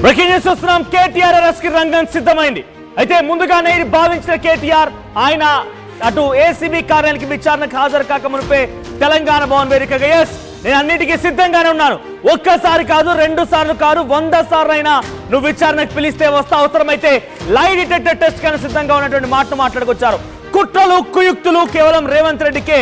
Breaking news చూస్తున్నాం. KTR arrest కి రంగం సిద్ధమైంది. అయితే ముందుగానే ఇది భావించిన కేటీఆర్ ఆయన అటు ఏసీబీ కార్యాలయానికి విచారణకు హాజరు కాక మునిపే తెలంగాణ భవన్ వేదికగా నేను అన్నిటికీ సిద్ధంగానే ఉన్నాను, ఒక్కసారి కాదు 2 సార్లు కాదు 100 సార్లు అయినా నువ్వు విచారణకు పిలిస్తే వస్తా, అవసరమైతే లై డిటెక్టర్ టెస్ట్ కన్నా సిద్ధంగా ఉన్నటువంటి మాటలు మాట్లాడుకొచ్చారు. కుట్రలు కుయుక్తులు కేవలం రేవంత్ రెడ్డికే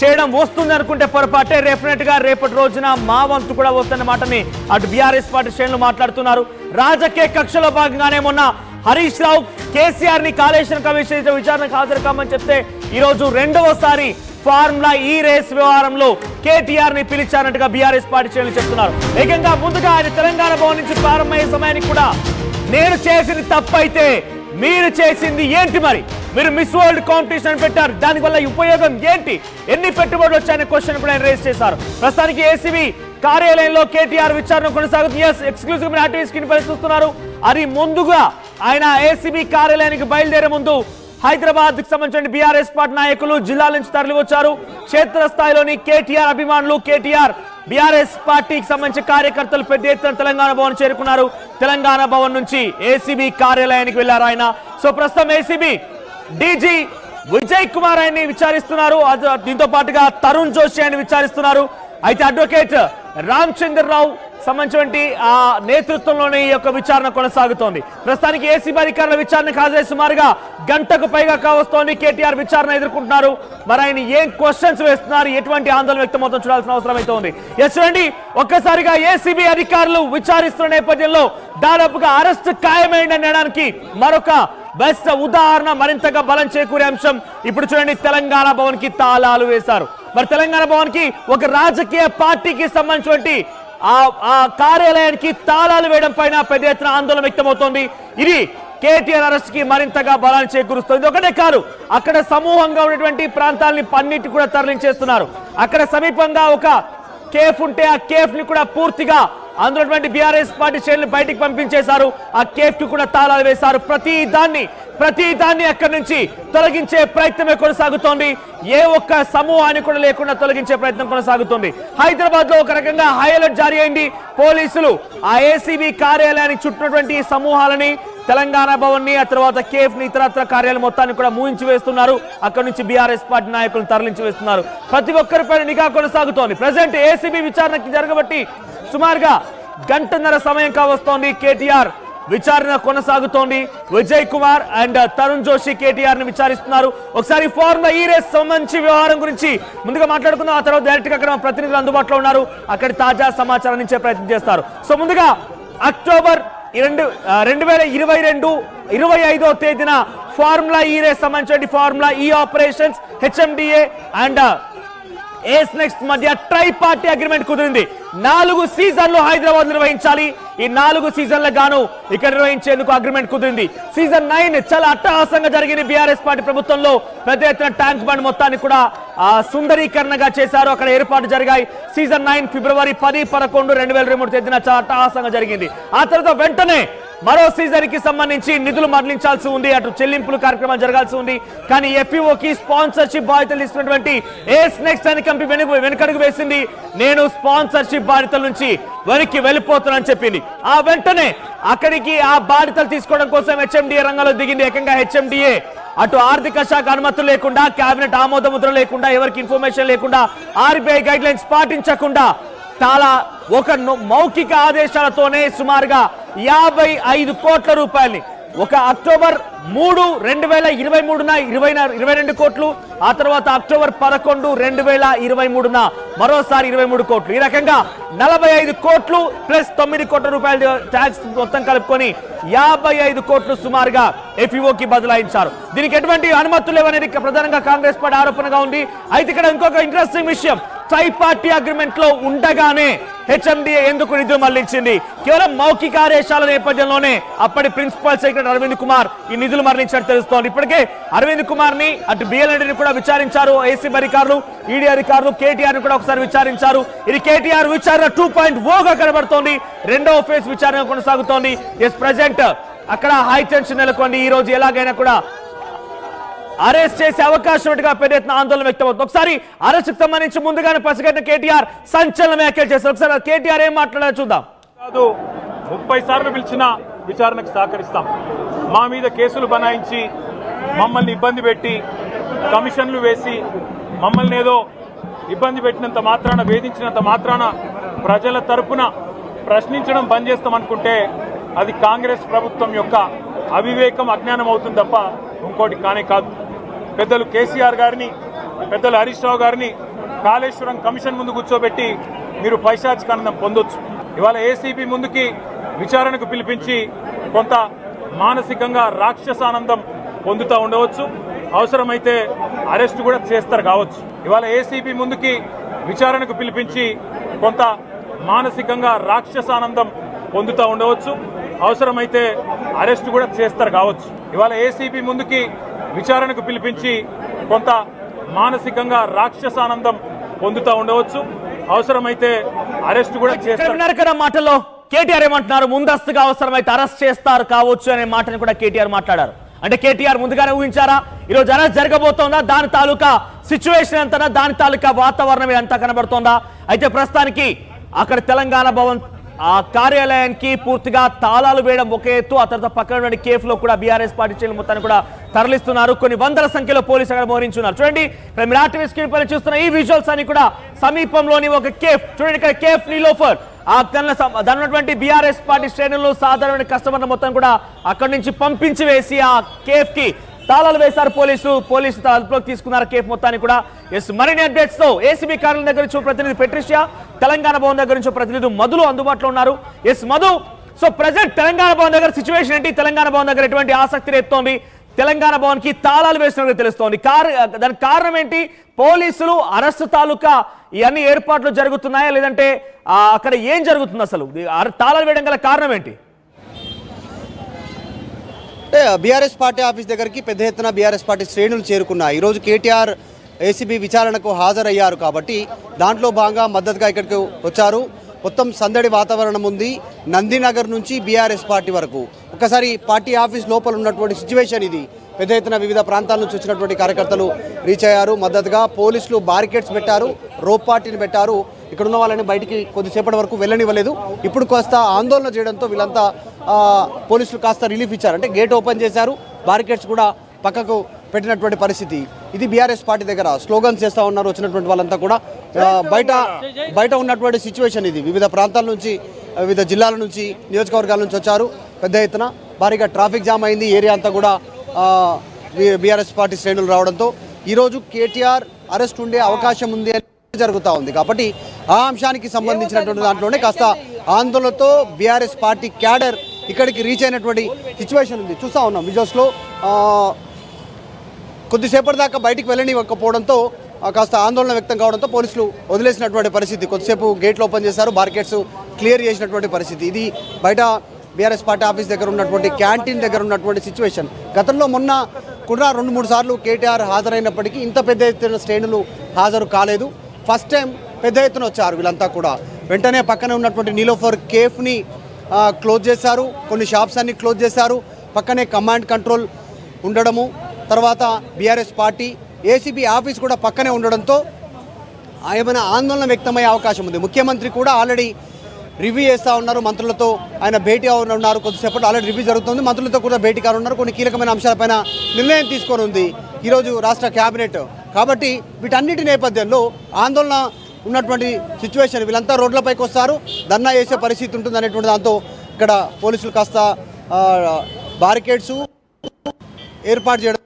చేయడం వస్తుంది అనుకుంటే పొరపాటే, రేపటి రోజున మా వంతు కూడా వస్తున్న మాటని అటు బీఆర్ఎస్ పార్టీ శ్రేణులు మాట్లాడుతున్నారు. రాజకీయ కక్షలో భాగంగానే మొన్న హరీష్ రావు కేసీఆర్ ని కాళేశ్వరం కమిషన్ విచారణకు హాజరు కామని చెప్తే ఈ రోజు రెండవసారి ఫార్ములా ఈ రేస్ వ్యవహారంలో కేటీఆర్ ని పిలిచారన్నట్టుగా బీఆర్ఎస్ పార్టీ శ్రేణులు చెప్తున్నారు. ఏకంగా ముందుగా ఆయన తెలంగాణ భవన్ నుంచి ప్రారంభమయ్యే సమయానికి కూడా నేను చేసింది తప్పైతే మీరు చేసింది ఏంటి, మరి మీరు మిస్ వరల్డ్ కాంపిటీషన్ పెట్టారు, దానివల్ల ఉపయోగం ఏంటి, ఎన్ని పెట్టుబడులు వచ్చాయనే క్వశ్చన్ కూడా ఆయన రేస్ చేశారు. ప్రస్తుతానికి ఏసీబీ కార్యాలయంలో కేటీఆర్ విచారణ కొనసాగుతుంది. ఎక్స్క్లూజివ్ ఆర్టీవీ స్క్రీన్ పై చూస్తున్నారు. అది ముందుగా ఆయన ఏసీబీ కార్యాలయానికి బయలుదేరే ముందు హైదరాబాద్ కి సంబంధించిన బీఆర్ఎస్ పార్టీ నాయకులు జిల్లాల నుంచి తరలి వచ్చారు. క్షేత్రస్థాయిలోని కేటీఆర్ అభిమానులు, కేటీఆర్ బీఆర్ఎస్ పార్టీకి సంబంధించిన కార్యకర్తలు పెద్ద ఎత్తున తెలంగాణ భవన్ చేరుకున్నారు. తెలంగాణ భవన్ నుంచి ఏసీబీ కార్యాలయానికి వెళ్లారు ఆయన. సో ప్రస్తుతం ఏసీబీ డీజీ విజయ్ కుమార్ ఆయన్ని విచారిస్తున్నారు. దీంతో పాటుగా తరుణ్ జోషి ఆయన విచారిస్తున్నారు. అయితే అడ్వకేట్ రామచంద్రరావు సంబంధించిన ఆ నేతృత్వంలోనే ఈ యొక్క విచారణ కొనసాగుతోంది. ప్రస్తుతానికి ఏసీబీ అధికారుల విచారణకు హాజరై సుమారుగా గంటకు పైగా కావస్తోంది. కేటీఆర్ విచారణ ఎదుర్కొంటున్నారు. మరి ఆయన ఏం క్వశ్చన్స్ వేస్తున్నారు, ఎటువంటి ఆందోళన వ్యక్తమవుతుందో చూడాల్సిన అవసరం అయితే ఉంది. చూడండి, ఒక్కసారిగా ఏసీబీ అధికారులు విచారిస్తున్న నేపథ్యంలో దాదాపుగా అరెస్ట్ ఖాయమైంది అనడానికి మరొక బెస్ట్ ఉదాహరణ, మరింతగా బలం చేకూరే అంశం. ఇప్పుడు చూడండి, తెలంగాణ భవన్ కి తాళాలు వేశారు. మరి తెలంగాణ భవన్ కి ఒక రాజకీయ పార్టీకి సంబంధించినటువంటి ఆ కార్యాలయానికి తాళాలు వేయడం పైన పెద్ద ఎత్తున ఆందోళన వ్యక్తమవుతోంది. ఇది కేటీఆర్ అరెస్ట్ కి మరింతగా బలాన్ని చేకూరుస్తుంది. ఒకటే కాదు, అక్కడ సమూహంగా ఉన్నటువంటి ప్రాంతాలని పన్నిటి కూడా తరలించేస్తున్నారు. అక్కడ సమీపంగా ఒక కేఫ్ ఉంటే ఆ కేఫ్ ని కూడా పూర్తిగా అందులో బీఆర్ఎస్ పార్టీ శ్రేణులు బయటికి పంపించేశారు. ఆ కేఫ్ కి కూడా తాళాలు వేశారు. ప్రతి దాన్ని అక్కడి నుంచి తొలగించే ప్రయత్నమే కొనసాగుతోంది. ఏ ఒక్క సమూహాన్ని కూడా లేకుండా తొలగించే ప్రయత్నం కొనసాగుతుంది. హైదరాబాద్ లో ఒక రకంగా హై అలర్ట్ జారీ అయింది. పోలీసులు ఆ ఏసీబీ కార్యాలయానికి చుట్టినటువంటి సమూహాలని, తెలంగాణ భవన్ ని, ఆ తర్వాత కేఫ్ ని, ఇతరత్ర కార్యాలయం మొత్తాన్ని కూడా మూయించి వేస్తున్నారు. అక్కడి నుంచి బీఆర్ఎస్ పార్టీ నాయకులను తరలించి వేస్తున్నారు. ప్రతి ఒక్కరిపైన నిఘా కొనసాగుతోంది. ప్రజెంట్ ఏసీబీ విచారణకి జరగబట్టి సుమారుగా గంటన్నర సమయం కావస్తోంది. కేటీఆర్ విచారణ కొనసాగుతోంది. విజయ్ కుమార్ అండ్ తరుణ్ జోషి కేటీఆర్ ని విచారిస్తున్నారు. ఒకసారి ఫార్ములా ఈ రేస్ సంబంధించి వ్యవహారం గురించి ముందుగా మాట్లాడుకుందాం. ఆ తర్వాత డైరెక్ట్ గా అక్కడ ప్రతినిధులు అందుబాటులో ఉన్నారు. అక్కడి తాజా సమాచారం ఇచ్చే ప్రయత్నం చేస్తారు. సో ముందుగా అక్టోబర్ 2022 25వ తేదీన ఫార్ములా ఈ రేస్ సంబంధించిన formula E operations HMDA and ace next మధ్య ట్రై పార్టీ అగ్రిమెంట్ కుదిరింది. 4 సీజన్లు హైదరాబాద్ నిర్వహించాలి. ఈ 4 సీజన్లకు గాను ఇక్కడ నిర్వహించేందుకు అగ్రిమెంట్ కుదిరింది. సీజన్ 9 చాలా అట్టహాసంగా జరిగింది. బీఆర్ఎస్ పార్టీ ప్రభుత్వంలో పెద్ద ఎత్తున ట్యాంక్ బండ్ మొత్తాన్ని కూడా సుందరీకరణగా చేశారు. అక్కడ ఏర్పాటు జరిగాయి. సీజన్ 9 ఫిబ్రవరి 10, 11, 2023 తేదీన చాలా అట్టహాసంగా జరిగింది. ఆ తర్వాత వెంటనే మరో సీజన్ కి సంబంధించి నిధులు మరలించాల్సి ఉంది. అటు చెల్లింపులు కార్యక్రమాలు జరగాల్సి ఉంది. కానీ ఎఫ్ఈఓకి స్పాన్సర్షిప్ బాధ్యతలు తీసుకున్నటువంటి ఏస్ నెక్స్ట్ అని కంపెనీ వెనకడుగు వేసింది. నేను స్పాన్సర్షిప్ బాధ్యతల నుంచి వెనక్కి వెళ్ళిపోతానని చెప్పింది. ఆ వెంటనే అక్కడికి ఆ బాధ్యతలు తీసుకోవడం కోసం హెచ్ఎండిఏ రంగంలో దిగింది. ఏకంగా హెచ్ఎండిఏ అటు ఆర్థిక శాఖ అనుమతులు లేకుండా, కేబినెట్ ఆమోద ముద్ర లేకుండా, ఎవరికి ఇన్ఫర్మేషన్ లేకుండా, ఆర్బీఐ గైడ్ లైన్స్ పాటించకుండా చాలా ఒక మౌఖిక ఆదేశాలతోనే సుమారుగా 55 కోట్ల రూపాయల్ని ఒక అక్టోబర్ 3, 2023న 22 కోట్లు, ఆ తర్వాత అక్టోబర్ 11, 2023న మరోసారి 23 కోట్లు, ఈ రకంగా 45 కోట్లు ప్లస్ 9 కోట్ల రూపాయల ట్యాక్స్ మొత్తం కలుపుకొని 55 కోట్లు సుమారుగా ఎఫ్ఈఓకి బదలాయించారు. దీనికి ఎటువంటి అనుమతులు లేవనేది ప్రధానంగా కాంగ్రెస్ పార్టీ ఆరోపణగా ఉంది. అయితే ఇక్కడ ఇంకొక ఇంట్రెస్టింగ్ విషయం, ట్రై పార్టీ అగ్రిమెంట్ లో ఉండగానే హెచ్ఎండిఏ ఎందుకు నిధులు మళ్లించింది? కేవలం మౌఖిక ఆదేశాల నేపథ్యంలోనే అప్పటి ప్రిన్సిపల్ సెక్రటరీ అరవింద్ కుమార్ ఈ నిధులు మరణించినట్టు తెలుస్తోంది. ఇప్పటికే అరవింద్ కుమార్ ని అటు బిఎల్ఎడ్ని కూడా విచారించారు. ఏసీబీ అధికారులు, ఈడీ అధికారులు కేటీఆర్ ని కూడా ఒకసారి విచారించారు. ఇది కేటీఆర్ విచారణ 2.0గా కనబడుతోంది. రెండవ ఫేజ్ విచారణ కొనసాగుతోంది. ప్రెజెంట్ అక్కడ హై టెన్షన్ నెలకొంది. ఈ రోజు ఎలాగైనా కూడా అరెస్ట్ చేసే అవకాశం ఉన్నట్టుగా పెద్ద ఎత్తున ఆందోళన వ్యక్తమవుతుంది. ఒకసారి అరెస్ట్ సంబంధించి ముందుగానే పసిగట్టిన కేటీఆర్ సంచలన వ్యాఖ్యలు చేశారు. ఒకసారి కేటీఆర్ ఏం మాట్లాడారో చూద్దాం. 30 సార్లు పిలిచినా విచారణకు సహకరిస్తాం. మా మీద కేసులు బనాయించి మమ్మల్ని ఇబ్బంది పెట్టి కమిషన్లు వేసి మమ్మల్ని ఏదో ఇబ్బంది పెట్టినంత మాత్రాన, వేధించినంత మాత్రాన ప్రజల తరపున ప్రశ్నించడం బంద్ చేస్తామనుకుంటే అది కాంగ్రెస్ ప్రభుత్వం యొక్క అవివేకం, అజ్ఞానం అవుతుంది తప్ప ఇంకోటి కానే కాదు. పెద్దలు కేసీఆర్ గారిని, పెద్దలు హరీష్ రావు గారిని కాళేశ్వరం కమిషన్ ముందు కూర్చోబెట్టి మీరు పైశాచికానందం పొందొచ్చు. ఇవాళ ఏసీబీ ముందుకి విచారణకు పిలిపించి కొంత మానసికంగా రాక్షసానందం పొందుతూ ఉండవచ్చు. అవసరమైతే అరెస్ట్ కూడా చేస్తారు కావచ్చు. ఇవాళ ఏసీబీ ముందుకి విచారణకు పిలిపించి కొంత మానసికంగా రాక్షసానందం పొందుతూ ఉండవచ్చు. అవసరమైతే అరెస్ట్ కూడా చేస్తారు కావచ్చు. ఇవాళ ఏసీబీ ముందుకి విచారణకు పిలిపించి కొంత మానసికంగా రాక్షసానందం పొందుతూ ఉండవచ్చు. అవసరమైతే అరెస్ట్ కూడా చేస్తారు. మాటల్లో కేటీఆర్ ఏమంటున్నారు? ముందస్తుగా అవసరమైతే అరెస్ట్ చేస్తారు కావచ్చు అనే మాటని కూడా కేటీఆర్ మాట్లాడారు. అంటే కేటీఆర్ ముందుగానే ఊహించారా ఈరోజు అరెస్ట్ జరగబోతోందా? దాని తాలూకా సిచ్యువేషన్ ఎంతనా, దాని తాలూకా వాతావరణం ఎంత కనబడుతోందా? అయితే ప్రస్తుతానికి అక్కడ తెలంగాణ భవన్ ఆ కార్యాలయానికి పూర్తిగా తాళాలు వేయడం ఒక ఎత్తు, ఆ తర్వాత పక్కన కేఫ్ లో కూడా బీఆర్ఎస్ పార్టీ శ్రేణులు మొత్తాన్ని కూడా తరలిస్తున్నారు. కొన్ని వందల సంఖ్యలో పోలీసులు అక్కడ మోహరించున్నారు. చూడండి, ఇక్కడ మీరు ఆర్టీవీ స్క్రీన్ పైన చూస్తున్న ఈ విజువల్స్ అని కూడా సమీపంలోని ఒక కేఫ్. చూడండి, ఇక్కడ కేఫ్ నీలోఫర్ దాని ఉన్నటువంటి బీఆర్ఎస్ పార్టీ శ్రేణులు, సాధారణ కస్టమర్ల మొత్తం కూడా అక్కడి నుంచి పంపించి వేసి ఆ కేఫ్ కి తాళాలు వేశారు పోలీసు అదుపులోకి తీసుకున్నారు కేఫ్ మొత్తాన్ని కూడా. ఎస్, మరిన్ని అప్డేట్స్ తో ఏసీబీ కార్యాలయం దగ్గర నుంచి ప్రతినిధి పెట్రిషియా, తెలంగాణ భవన్ దగ్గర నుంచి ప్రతినిధి మధులు అందుబాటులో ఉన్నారు. Yes Madhu, so present Telangana Bhavan దగ్గర సిచ్యువేషన్ ఏంటి? తెలంగాణ భవన్ దగ్గర ఎటువంటి ఆసక్తి రేపుతోంది? తెలంగాణ భవన్ కి తాళాలు వేసినట్టు తెలుస్తోంది. దానికి కారణం ఏంటి? పోలీసులు అరెస్టు తాలూకా ఇవన్నీ ఏర్పాట్లు జరుగుతున్నాయా, లేదంటే అక్కడ ఏం జరుగుతుంది? అసలు తాళాలు వేయడం గల కారణం ఏంటి? బీఆర్ఎస్ పార్టీ ఆఫీస్ దగ్గరికి పెద్ద ఎత్తున బీఆర్ఎస్ పార్టీ శ్రేణులు చేరుకున్నాయి. ఈరోజు కేటీఆర్ ఏసీబీ విచారణకు హాజరయ్యారు కాబట్టి దాంట్లో భాగంగా మద్దతుగా ఇక్కడికి వచ్చారు. మొత్తం సందడి వాతావరణం ఉంది. నందినగర్ నుంచి బీఆర్ఎస్ పార్టీ వరకు ఒకసారి పార్టీ ఆఫీస్ లోపల ఉన్నటువంటి సిచ్యువేషన్ ఇది. పెద్ద ఎత్తున వివిధ ప్రాంతాల నుంచి వచ్చినటువంటి కార్యకర్తలు రీచ్ అయ్యారు. మద్దతుగా పోలీసులు బారికేడ్స్ పెట్టారు, రోప్ పార్టీని పెట్టారు. ఇక్కడ ఉన్న వాళ్ళని బయటికి కొద్దిసేపటి వరకు వెళ్ళనివ్వలేదు. ఇప్పుడు కాస్త ఆందోళన చేయడంతో వీళ్ళంతా పోలీసులు కాస్త రిలీఫ్ ఇచ్చారు. అంటే గేట్ ఓపెన్ చేశారు, బారికేడ్స్ కూడా పక్కకు పెట్టినటువంటి పరిస్థితి. ఇది బీఆర్ఎస్ పార్టీ దగ్గర స్లోగన్స్ చేస్తూ ఉన్నారు వచ్చినటువంటి వాళ్ళంతా కూడా. బయట ఉన్నటువంటి సిచ్యువేషన్ ఇది. వివిధ ప్రాంతాల నుంచి, వివిధ జిల్లాల నుంచి, నియోజకవర్గాల నుంచి వచ్చారు. పెద్ద ఎత్తున భారీగా ట్రాఫిక్ జామ్ అయింది. ఏరియా అంతా కూడా బీఆర్ఎస్ పార్టీ శ్రేణులు రావడంతో ఈరోజు కేటీఆర్ అరెస్ట్ ఉండే అవకాశం ఉంది అని జరుగుతూ ఉంది. కాబట్టి ఆ అంశానికి సంబంధించినటువంటి దాంట్లోనే కాస్త ఆందోళనతో బీఆర్ఎస్ పార్టీ క్యాడర్ ఇక్కడికి రీచ్ అయినటువంటి సిచ్యువేషన్ ఉంది. చూస్తూ ఉన్నాం విజువల్స్లో. కొద్దిసేపటి దాకా బయటికి వెళ్ళనివ్వకపోవడంతో కాస్త ఆందోళన వ్యక్తం కావడంతో పోలీసులు వదిలేసినటువంటి పరిస్థితి. కొద్దిసేపు గేట్లు ఓపెన్ చేశారు, బార్కెట్స్ క్లియర్ చేసినటువంటి పరిస్థితి. ఇది బయట బీఆర్ఎస్ పార్టీ ఆఫీస్ దగ్గర ఉన్నటువంటి క్యాంటీన్ దగ్గర ఉన్నటువంటి సిచ్యువేషన్. గతంలో మొన్న కూడా 2-3 సార్లు కేటీఆర్ హాజరైనప్పటికీ ఇంత పెద్ద ఎత్తున శ్రేణులు హాజరు కాలేదు. ఫస్ట్ టైం పెద్ద ఎత్తున వచ్చారు వీళ్ళంతా కూడా. వెంటనే పక్కనే ఉన్నటువంటి నీలోఫర్ కేఫ్ని క్లోజ్ చేశారు, కొన్ని షాప్స్ అన్ని క్లోజ్ చేశారు. పక్కనే కమాండ్ కంట్రోల్ ఉండడము, తర్వాత బీఆర్ఎస్ పార్టీ ఏసీబీ ఆఫీస్ కూడా పక్కనే ఉండడంతో ఏమైనా ఆందోళన వ్యక్తమయ్యే అవకాశం ఉంది. ముఖ్యమంత్రి కూడా ఆల్రెడీ రివ్యూ చేస్తూ ఉన్నారు, మంత్రులతో ఆయన భేటీ ఉన్నారు. కొద్దిసేపట్లో ఆల్రెడీ రివ్యూ జరుగుతుంది, మంత్రులతో కూడా భేటీ కానున్నారు. కొన్ని కీలకమైన అంశాలపైన నిర్ణయం తీసుకొని ఉంది ఈరోజు రాష్ట్ర క్యాబినెట్. కాబట్టి వీటన్నిటి నేపథ్యంలో ఆందోళన ఉన్నటువంటి సిచ్యువేషన్. వీళ్ళంతా రోడ్లపైకి వస్తారు, ధర్నా చేసే పరిస్థితి ఉంటుంది అనేటువంటి దాంతో ఇక్కడ పోలీసులు కాస్త బారికేడ్స్ ఏర్పాటు చేయడం,